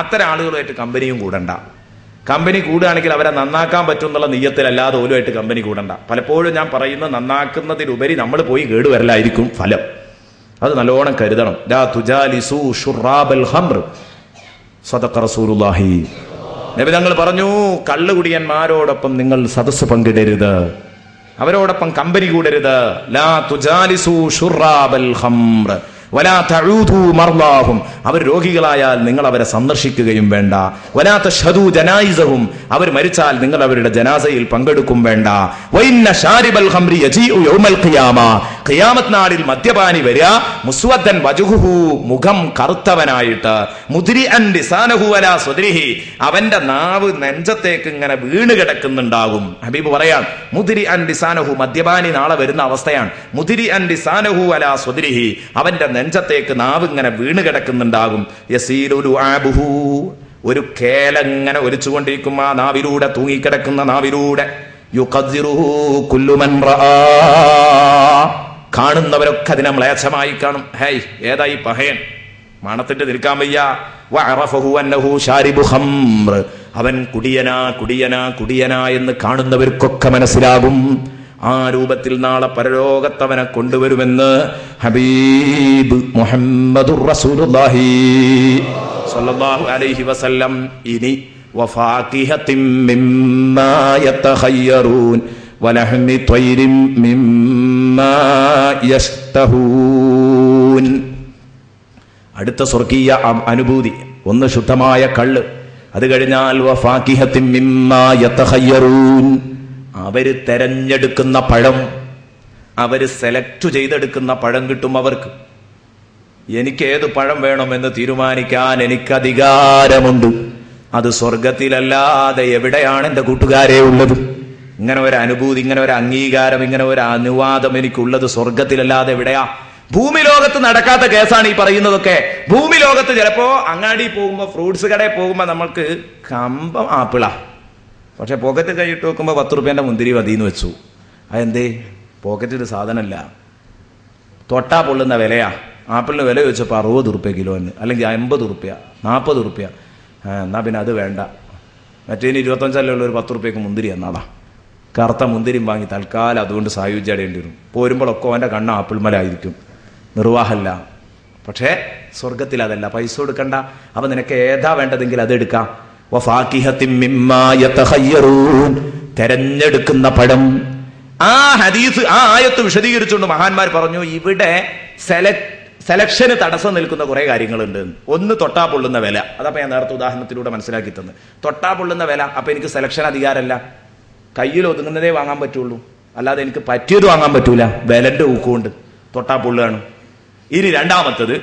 അത്തരം ആളുകളുമായിട്ട് കമ്പനിയും കൂടണ്ട. കമ്പനി കൂടുകയാണെങ്കിൽ അവരെ നന്നാക്കാൻ പറ്റും എന്നുള്ള നിയ്യത്തിലല്ലാതെ ഓലുമായിട്ട് കമ്പനി കൂടണ്ട. പലപ്പോഴും ഞാൻ പറയുന്നത് നന്നാക്കുന്നതിലുപരി നമ്മൾ പോയി കേടുവരലായിരിക്കും ഫലം. അത് നല്ലോണം കരുതണം. ലാ തുജാലിസു ശുറാബൽ ഖംർ സദഖ റസൂലുള്ളാഹി. നബി തങ്ങൾ പറഞ്ഞു, കള്ളുകുടിയന്മാരോടൊപ്പം നിങ്ങൾ സദസ്സ് പങ്കിടരുത്, അവരോടൊപ്പം കമ്പനി കൂടരുത്. ലാ തുജാലിസു ശുറാബൽ ഖംർ വലാ തഊദു മർളാഹും. അവർ രോഗികളായാൽ നിങ്ങൾ അവരെ സന്ദർശിക്കുകയും വേണ്ട. വലാ തശ്ഹദു ജനായിസഹും. അവർ മരിച്ചാൽ നിങ്ങൾ അവരുടെ ജനാസയിൽ പങ്കെടുക്കും വേണ്ട. വഇന്ന ശാരിബൽ ഖംറി യജീഉ യൗമൽ ഖിയാമ. ഖിയാമത്ത് നാളിൽ മദ്യപാനി വരിക മുസ്വദ്ദൻ വജ്ഹുഹു, മുഖം കറുത്തവനായിട്ട്, മുദ്രിഅൻ ലിസാനഹു വലാ സദ്രിഹി, അവന്റെ നാവ് നെഞ്ചത്തേക്ക് ഇങ്ങനെ വീണ് കിടക്കുന്നുണ്ടാകും. ഹബീബ് പറയാൻ മുദ്രിഅൻ ലിസാനഹു, മദ്യപാനി നാളെ വരുന്ന അവസ്ഥയാണ്. മുദ്രിഅൻ ലിസാനഹു വലാ സദ്രിഹി, അവന്റെ നെഞ്ചത്തേക്ക് നാവ് ഇങ്ങനെ വീണ് കിടക്കുന്നുണ്ടാകും. യസീലു ലുആബുഹു, ഒരു കേലങ്ങനെ ഒലിച്ചുകൊണ്ടിരിക്കും ആ നാവിലൂടെ, തൂങ്ങിക്കിടക്കുന്ന നാവിലൂടെ. യുഖദ്ദിറുഹു കുല്ലു മൻ റആ, കാണുന്നവരൊക്കെ അതിനെ മ്ലേച്ഛമായി കാണും. ഹേയ്, ഏതായി പഹയൻ, മണത്തിട്ട് നിൽക്കാൻ വയ്യ. വഅറഫഹു അന്നഹു ശാരിബു ഖംർ, അവൻ കുടിയനാ കുടിയനാ കുടിയനാ എന്ന് കാണുന്നവർക്കൊക്കെ മനസ്സിലാകും. ആ രൂപത്തിൽ നാളെ പരലോകത്തവനെ കൊണ്ടുവരുമെന്ന് ഹബീബ് മുഹമ്മദുർ റസൂലുള്ളാഹി സ്വല്ലല്ലാഹു അലൈഹി വസല്ലം. ഇനി വഫാകിഹത്തിൻ മിമ്മാ യതഖയ്യറൂൻ വലഹ്മി ത്വയ്രിൻ മിമ്മാ യസ്തഹൂൻ. അടുത്ത സ്വർഗീയ അനുഭൂതി ഒന്ന് ശുദ്ധമായ കള്ള്. അത് കഴിഞ്ഞാൽ വഫാകിഹത്തിൻ മിമ്മാ യതഖയ്യറൂൻ, അവര് തെരഞ്ഞെടുക്കുന്ന പഴം, അവര് സെലക്ട് ചെയ്തെടുക്കുന്ന പഴം കിട്ടും അവർക്ക്. എനിക്ക് ഏത് പഴം വേണമെന്ന് തീരുമാനിക്കാൻ എനിക്ക് അധികാരമുണ്ട്. അത് സ്വർഗത്തിലല്ലാതെ എവിടെയാണ് എൻ്റെ കൂട്ടുകാരെ ഉള്ളത്? ഇങ്ങനെ ഒരു അനുഭൂതി, ഇങ്ങനെ ഒരു അംഗീകാരം, ഇങ്ങനെ ഒരു അനുവാദം എനിക്കുള്ളത് സ്വർഗത്തിലല്ലാതെ എവിടെയാ? ഭൂമി ലോകത്ത് നടക്കാത്ത കേസാണ് ഈ പറയുന്നതൊക്കെ. ഭൂമി ലോകത്ത് ചിലപ്പോ അങ്ങാടി പോകുമ്പോ, ഫ്രൂട്ട്സ് കടയിൽ പോകുമ്പോ നമ്മൾക്ക് കമ്പം ആപ്പിളാ, പക്ഷെ പോക്കറ്റ് കൈയിട്ട് വെക്കുമ്പോൾ 10 റുപ്യേൻ്റെ മുന്തിരി മതിയെന്ന് വെച്ചു. അതെന്തേ? പോക്കറ്റിൽ സാധനമല്ല, തൊട്ടാ പൊള്ളുന്ന വിലയാ. ആപ്പിളിന് വില ചോദിച്ചപ്പോൾ 60 റുപ്യ കിലോന്, അല്ലെങ്കിൽ 50 റുപ്യ, 40 റുപ്യ. എന്നാൽ പിന്നെ അത് വേണ്ട, മറ്റേന് 25 ഒരു 10 റുപ്യക്ക് മുന്തിരി എന്നാടാ. കറുത്ത മുന്തിരിയും വാങ്ങി തൽക്കാലം അതുകൊണ്ട് സായുജ്യടേണ്ടി വരും. പോരുമ്പോഴൊക്കെ അവൻ്റെ കണ്ണ് ആപ്പിൾ മലായിരിക്കും, നിർവാഹമല്ല. പക്ഷേ സ്വർഗത്തിൽ അതല്ല, പൈസ കൊടുക്കണ്ട. അപ്പം നിനക്ക് ഏതാ വേണ്ടതെങ്കിൽ അതെടുക്കാം. വഫാകിഹത്തിൻ മിമ്മാ യതഖയ്യറൂൻ, തെരഞ്ഞെടുക്കുന്ന പഴം. ആ ഹദീസ്, ആ ആയത്ത് വിശദീകരിച്ചുകൊണ്ട് മഹാന്മാർ പറഞ്ഞു, ഇവിടെ സെലക്ഷന് തടസ്സം നിൽക്കുന്ന കുറെ കാര്യങ്ങളുണ്ട്. ഒന്ന്, തൊട്ടാ പൊള്ളുന്ന വില. അതപ്പോ ഞാൻ നേരത്തെ ഉദാഹരണത്തിലൂടെ മനസ്സിലാക്കി തന്നു. തൊട്ടാ പൊള്ളുന്ന വില, അപ്പൊ എനിക്ക് സെലക്ഷൻ അധികാരമല്ല. കയ്യിൽ ഒതുങ്ങുന്നതേ വാങ്ങാൻ പറ്റുള്ളൂ, അല്ലാതെ എനിക്ക് പറ്റിയത് വാങ്ങാൻ പറ്റൂല. വിലന്റെ ഊക്കുകൊണ്ട് തൊട്ടാ പൊള്ളുകയാണ്. ഇനി രണ്ടാമത്തത്,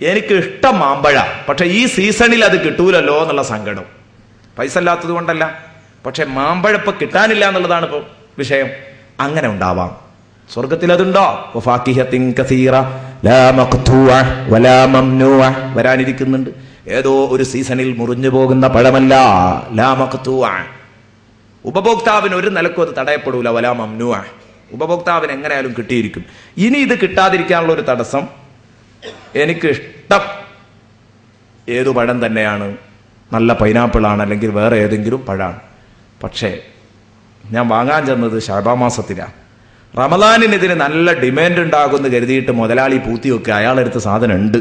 എനിക്ക് ഇഷ്ടം മാമ്പഴ, പക്ഷെ ഈ സീസണിൽ അത് കിട്ടൂലല്ലോ എന്നുള്ള സങ്കടം. പൈസ ഇല്ലാത്തത് കൊണ്ടല്ല, പക്ഷെ മാമ്പഴ ഇപ്പൊ കിട്ടാനില്ല എന്നുള്ളതാണ് ഇപ്പൊ വിഷയം. അങ്ങനെ ഉണ്ടാവാം. സ്വർഗത്തിൽ അതുണ്ടോ? വഫാകിഹത്തിൻ കസീറ ലാ മഖ്തൂഅ വലാ മംനൂഅ, വരാനിരിക്കുന്നുണ്ട്. ഏതോ ഒരു സീസണിൽ മുറിഞ്ഞു പോകുന്ന പഴമല്ല. ലാ മഖ്തൂഅ, ഉപഭോക്താവിന് ഒരു നിലക്കും അത് തടയപ്പെടൂല. വലാ മംനൂഅ, ഉപഭോക്താവിന് എങ്ങനെയാലും കിട്ടിയിരിക്കും. ഇനി ഇത് കിട്ടാതിരിക്കാനുള്ള ഒരു തടസ്സം, എനിക്ക് ഇഷ്ടം ഏതു പഴം തന്നെയാണ്, നല്ല പൈനാപ്പിളാണ്, അല്ലെങ്കിൽ വേറെ ഏതെങ്കിലും പഴമാണ്. പക്ഷേ ഞാൻ വാങ്ങാൻ ചെന്നത് ശഅബാൻ മാസത്തിലാണ്. റമദാനിന് ഇതിന് നല്ല ഡിമാൻഡ് ഉണ്ടാകുമെന്ന് കരുതിയിട്ട് മുതലാളി പൂത്തിയൊക്കെ അയാളെടുത്ത സാധനം ഉണ്ട്,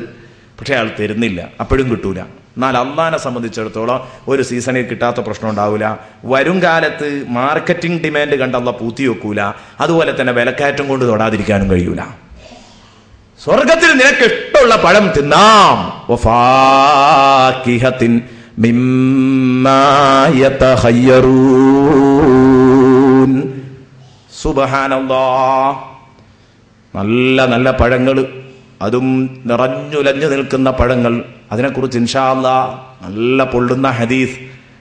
പക്ഷെ അയാൾ തരുന്നില്ല, അപ്പോഴും കിട്ടൂല. എന്നാൽ അള്ളാഹിനെ സംബന്ധിച്ചിടത്തോളം ഒരു സീസണിൽ കിട്ടാത്ത പ്രശ്നം ഉണ്ടാവില്ല. വരും കാലത്ത് മാർക്കറ്റിംഗ് ഡിമാൻഡ് കണ്ട് അള്ളാഹ് പൂത്തി വെക്കൂല. അതുപോലെ തന്നെ വിലക്കയറ്റം കൊണ്ട് തൊടാതിരിക്കാനും കഴിയൂല. സ്വർഗത്തിൽ നിനക്ക് ഇഷ്ടമുള്ള പഴം തിന്നാം. വഫാകിഹത്തിൻ മിമ്മാ യതഖയ്യറൂൻ. സുബ്ഹാനല്ലാഹ്, നല്ല നല്ല പഴങ്ങൾ, അതും നിറഞ്ഞുലഞ്ഞു നിൽക്കുന്ന പഴങ്ങൾ. അതിനെക്കുറിച്ച് ഇൻഷാ അല്ലാഹ് നല്ല പൊള്ളുന്ന ഹദീസ്.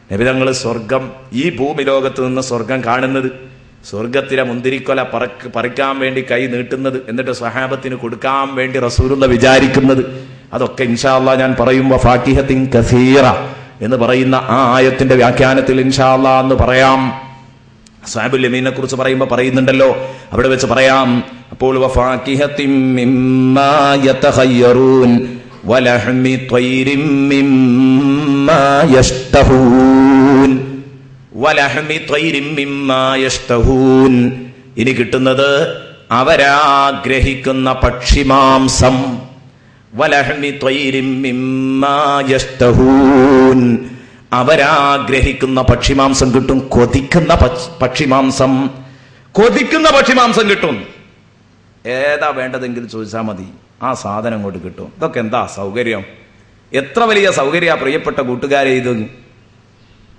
നബി തങ്ങൾ സ്വർഗം, ഈ ഭൂമി ലോകത്ത് നിന്ന് സ്വർഗം കാണുന്നത്, സ്വർഗത്തിലെ മുന്തിരിക്കൊല പറിക്കാൻ വേണ്ടി കൈ നീട്ടുന്നത്, എന്നിട്ട് സ്വഹാബത്തിന് കൊടുക്കാൻ വേണ്ടി റസൂലുള്ള വിചാരിക്കുന്നത്, അതൊക്കെ ഇൻഷാ അല്ലാഹ് ഞാൻ പറയും. വഫാകിഹത്തിൻ കസീറ എന്ന് പറയുന്ന ആ ആയത്തിന്റെ വ്യാഖ്യാനത്തിൽ ഇൻഷാ അല്ലാഹ് എന്ന് പറയാം. അസ്ഹാബുൽ യമീനെ കുറിച്ച് പറയുമ്പോൾ പറയുന്നുണ്ടല്ലോ, അവിടെ വെച്ച് പറയാം. അപ്പോൾ വഫാകിഹത്തിൻ മിമ്മാ യതഖയ്യറൂൻ വലഹ്മി ത്വയ്രിൻ മിമ്മാ മിമ്മാ യഷ്തഹൂൻ വലഹ്മി ത്വയ്രിൻ മിമ്മാ യഷ്തഹൂൻ. ഇനി കിട്ടുന്നത് അവരാഗ്രഹിക്കുന്ന പക്ഷിമാംസം. വലഹ്മി ത്വയ്രിൻ മിമ്മാ യഷ്തഹൂൻ, അവരാഗ്രഹിക്കുന്ന പക്ഷിമാംസം കിട്ടും. കൊതിക്കുന്ന പക്ഷിമാംസം, കൊതിക്കുന്ന പക്ഷിമാംസം കിട്ടും. ഏതാ വേണ്ടതെങ്കിലും ചോദിച്ചാൽ മതി, ആ സാധനം കൊണ്ട് കിട്ടും. ഇതൊക്കെ എന്താ സൗകര്യം, എത്ര വലിയ സൗകര്യ പ്രിയപ്പെട്ട കൂട്ടുകാരെ ഇത്.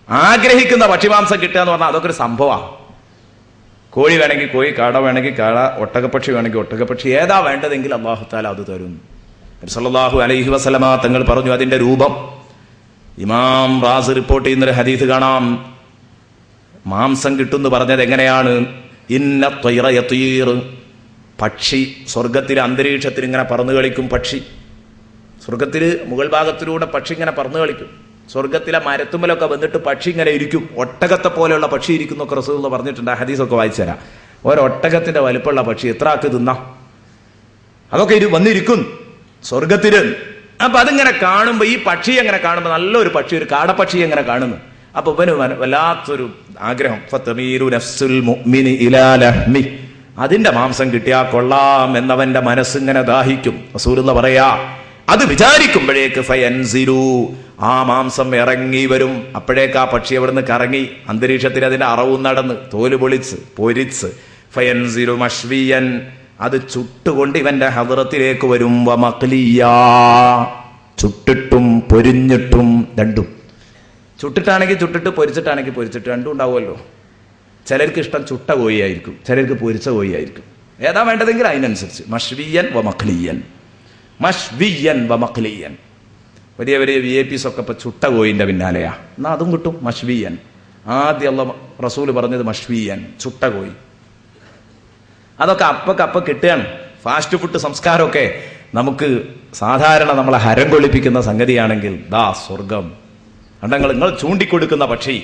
ആഗ്രഹിക്കുന്ന പക്ഷിമാംസം കിട്ടുക എന്ന് പറഞ്ഞാൽ അതൊക്കെ ഒരു സംഭവമാണ്. കോഴി വേണമെങ്കിൽ കോഴി, കാട വേണമെങ്കിൽ കാട, ഒട്ടകപ്പക്ഷി വേണമെങ്കിൽ ഒട്ടകപ്പക്ഷി, ഏതാ വേണ്ടതെങ്കിൽ അല്ലാഹു തആല അത് തരും. സല്ലല്ലാഹു അലൈഹി വസല്ലമ തങ്ങൾ പറഞ്ഞു അതിന്റെ രൂപം. ഇമാം റാസ് റിപ്പോർട്ട് ചെയ്യുന്നൊരു ഹദീസ് കാണാം. മാംസം കിട്ടുമെന്ന് പറഞ്ഞത് എങ്ങനെയാണ്? ഇന്ന ത്വയ്റ യതീർ, പക്ഷി സ്വർഗത്തിലെ അന്തരീക്ഷത്തിൽ ഇങ്ങനെ പറന്നു കളിക്കും. പക്ഷി സ്വർഗത്തിൽ മുകൾ ഭാഗത്തിലൂടെ പക്ഷി ഇങ്ങനെ പറന്നു കളിക്കും. സ്വർഗത്തിലെ മരത്തുമ്മലൊക്കെ വന്നിട്ട് പക്ഷി ഇങ്ങനെ ഇരിക്കും. ഒട്ടകത്തെ പോലെയുള്ള പക്ഷി ഇരിക്കുന്നൊക്കെ റസൂലുള്ളാഹി പറഞ്ഞിട്ടുണ്ട്. ആ ഹദീസൊക്കെ വായിച്ചു തരാം. ഒരൊട്ടകത്തിന്റെ വലിപ്പമുള്ള പക്ഷി എത്ര ആക്ക് തിന്നാം? അതൊക്കെ വന്നിരിക്കും സ്വർഗത്തില്. അപ്പൊ അതിങ്ങനെ കാണുമ്പോ, ഈ പക്ഷി എങ്ങനെ കാണുമ്പോ, നല്ലൊരു പക്ഷി, ഒരു കാടപ്പക്ഷി എങ്ങനെ കാണുന്നു. അപ്പൊ ഇവന് വല്ലാത്തൊരു ആഗ്രഹം. ഫതമീരു നഫ്സുൽ മുഅ്മിനി ഇലാ ലഹ്മി, അതിന്റെ മാംസം കിട്ടിയാ കൊള്ളാം എന്നവന്റെ മനസ്സിങ്ങനെ ദാഹിക്കും. റസൂലുള്ളാഹി പറയാ, അത് വിചാരിക്കുമ്പോഴേക്ക് ഫയൻസിലു, ആ മാംസം ഇറങ്ങി വരും. അപ്പോഴേക്ക് ആ പക്ഷി അവിടുന്ന് കറങ്ങി അന്തരീക്ഷത്തിൽ അതിന്റെ അറവും നടന്ന് തോല് പൊളിച്ച് പൊരിച്ച് ഫയൻസിലു മഷ്വിയൻ, അത് ചുട്ടുകൊണ്ട് ഇവന്റെ ഹദ്റത്തിലേക്ക് വരും. വമഖ്ലിയാ, ചുട്ടിട്ടും പൊരിഞ്ഞിട്ടും രണ്ടും. ചുട്ടിട്ടാണെങ്കിൽ ചുട്ടിട്ട്, പൊരിച്ചിട്ടാണെങ്കിൽ പൊരിച്ചിട്ട്, രണ്ടും ഉണ്ടാവുമല്ലോ. ചിലർക്ക് ഇഷ്ടം ചുട്ട കോഴിയായിരിക്കും, ചിലർക്ക് പൊരിച്ച കോഴിയായിരിക്കും. ഏതാ വേണ്ടതെങ്കിൽ അതിനനുസരിച്ച്. മഷ്വിയൻ വമഖ്ലിയൻ, മഷ്വിയൻ വമഖ്ലിയൻ. വലിയ വലിയ VIPs ഒക്കെ ഇപ്പൊ ചുട്ട കോഴിന്റെ പിന്നാലെയാ. എന്നാ അതും കിട്ടും മഷ്വിയൻ. ആദ്യം അല്ലാഹു റസൂല് പറഞ്ഞത് മഷ്വിയൻ, ചുട്ട കോഴി. അതൊക്കെ അപ്പക്കപ്പ കിട്ടുകയാണ്. ഫാസ്റ്റ് ഫുഡ് സംസ്കാരമൊക്കെ നമുക്ക് സാധാരണ നമ്മളെ ഹരം കൊള്ളിപ്പിക്കുന്ന സംഗതിയാണെങ്കിൽ ദാ സ്വർഗം. നിങ്ങൾ ചൂണ്ടിക്കൊടുക്കുന്ന പക്ഷി,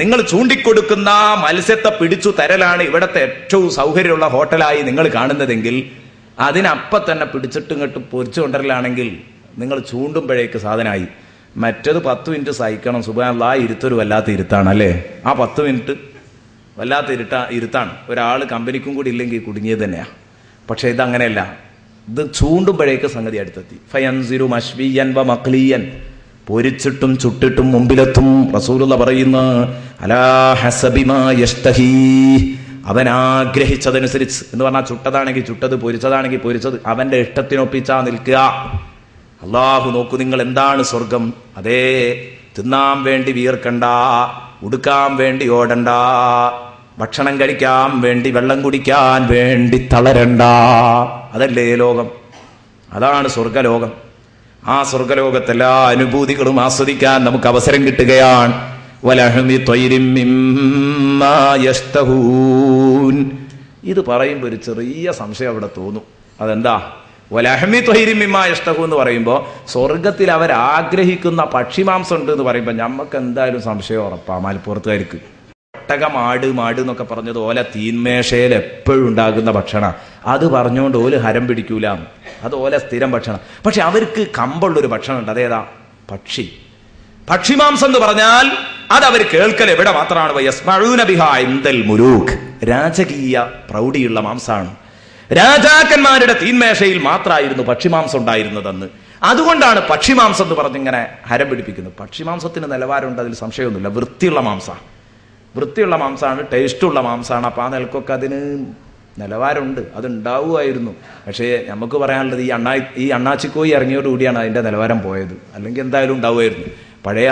നിങ്ങൾ ചൂണ്ടിക്കൊടുക്കുന്ന മത്സ്യത്തെ പിടിച്ചു തരലാണ് ഇവിടത്തെ ഏറ്റവും സൗകര്യമുള്ള ഹോട്ടലായി നിങ്ങൾ കാണുന്നതെങ്കിൽ, അതിനപ്പം തന്നെ പിടിച്ചിട്ട് ഇങ്ങോട്ട് പൊരിച്ചു കൊണ്ടരലാണെങ്കിൽ നിങ്ങൾ ചൂണ്ടുമ്പോഴേക്ക് സാധനമായി. മറ്റത് 10 മിനിറ്റ് സഹിക്കണം. സുബ്ഹാനല്ലാഹ്, ആ ഇരുത്തൊരു വല്ലാത്ത ഇരുത്താണ് അല്ലേ? ആ 10 മിനിറ്റ് വല്ലാത്ത ഇരുത്താണ്. ഒരാൾ കമ്പനിക്കും കൂടി ഇല്ലെങ്കിൽ കുടുങ്ങിയത് തന്നെയാ. പക്ഷെ ഇതങ്ങനെയല്ല, ഇത് ചൂണ്ടുമ്പോഴേക്ക് സംഗതി അടുത്തെത്തി. ഫയൻസിരു മഷ്വിയൻ വമഖ്ലിയൻ, പൊരിച്ചിട്ടും ചുട്ടിട്ടും മുമ്പിലെത്തും. റസൂലുള്ളാഹി പറയുന്നു, അലാ ഹസബിമാ യഷ്തഹി, അവൻ ആഗ്രഹിച്ചതനുസരിച്ച് എന്ന് പറഞ്ഞാൽ ചുട്ടതാണെങ്കിൽ ചുട്ടത്, പൊരിച്ചതാണെങ്കിൽ പൊരിച്ചത്, അവന്റെ ഇഷ്ടത്തിനൊപ്പിച്ചാ നിൽക്കുക. അള്ളാഹു നോക്കൂ, നിങ്ങൾ എന്താണ് സ്വർഗം? അതേ, തിന്നാൻ വേണ്ടി വിയർക്കണ്ട, ഉടുക്കാൻ വേണ്ടി ഓടണ്ട, ഭക്ഷണം കഴിക്കാൻ വേണ്ടി, വെള്ളം കുടിക്കാൻ വേണ്ടി തളരണ്ട. അതല്ലേ ലോകം, അതാണ് സ്വർഗലോകം. ആ സ്വർഗലോകത്തെല്ലാ അനുഭൂതികളും ആസ്വദിക്കാൻ നമുക്ക് അവസരം കിട്ടുകയാണ്. വലഹ്മി ത്വയ്രിൻ മിമ്മാ യഷ്തഹൂൻ. ഇത് പറയുമ്പോൾ ഒരു ചെറിയ സംശയം അവിടെ തോന്നും. അതെന്താ? വലഹ്മി ത്വയ്രിൻ മിമ്മാ യഷ്തഹൂൻ എന്ന് പറയുമ്പോൾ സ്വർഗത്തിൽ അവർ ആഗ്രഹിക്കുന്ന പക്ഷിമാംസം ഉണ്ട് എന്ന് പറയുമ്പോൾ നമുക്ക് എന്തായാലും സംശയം ഉറപ്പാ മലപ്പുറത്തുകാർക്ക്. ഒട്ടകം, ആട്, മാട് എന്നൊക്കെ പറഞ്ഞത് ഓല തീന്മേശയിൽ എപ്പോഴും ഉണ്ടാകുന്ന ഭക്ഷണം. അത് പറഞ്ഞുകൊണ്ട് ഓല് ഹരം പിടിക്കൂല, അത് ഓല സ്ഥിരം ഭക്ഷണം. പക്ഷെ അവർക്ക് കമ്പുള്ളൊരു ഭക്ഷണം ഉണ്ട്. അതേതാ? പക്ഷി. പക്ഷിമാംസം എന്ന് പറഞ്ഞാൽ അത് അവർ കേൾക്കൽ എവിടെ മാത്രമാണ്? യസ്മഊന ബിഹാ ഇൻദൽ മുലൂക്ക്, രാജകീയ പ്രൗഢിയുള്ള മാംസമാണ്. രാജാക്കന്മാരുടെ തീന്മേശയിൽ മാത്രമായിരുന്നു പക്ഷിമാംസം ഉണ്ടായിരുന്നതെന്ന്. അതുകൊണ്ടാണ് പക്ഷിമാംസം എന്ന് പറഞ്ഞിങ്ങനെ ഹരം പിടിപ്പിക്കുന്നത്. പക്ഷിമാംസത്തിന് നിലവാരമുണ്ട്, അതിൽ സംശയമൊന്നുമില്ല. വൃത്തിയുള്ള മാംസമാണ്, വൃത്തിയുള്ള മാംസമാണ്, ടേസ്റ്റുള്ള മാംസമാണ്. അപ്പം ആ നിലക്കൊക്കെ അതിന് നിലവാരമുണ്ട്, അതുണ്ടാവുമായിരുന്നു. പക്ഷേ നമുക്ക് പറയാനുള്ളത് ഈ അണ്ണാച്ചിക്കോയി ഇറങ്ങിയോടുകൂടിയാണ് അതിൻ്റെ നിലവാരം പോയത്. അല്ലെങ്കിൽ എന്തായാലും ഉണ്ടാവുമായിരുന്നു. പഴയ